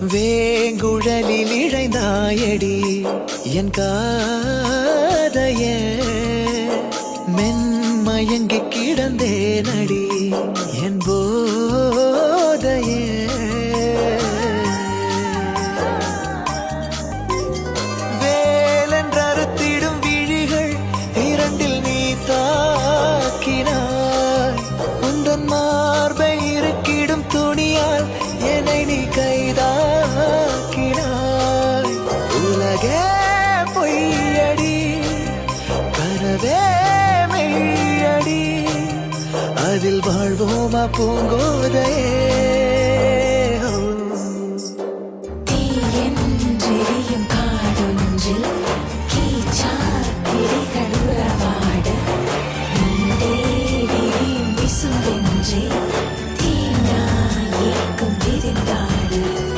வேங்குழலில் இழைந்தாயடி என் காதைய மென்மயங்கி கிடந்தேனடி என் போதைய வேலென்றறுத்திடும் விழிகள் இரண்டில் நீ தாக்கினாய் உந்தன் மார்பை இருக்கிடும் துணியால் என்னை நீ கைதாக்கினாய் உலகே பொய்யடி கனவே மெய்யடி அதில் வாழ்வோமா பூங்கோதையே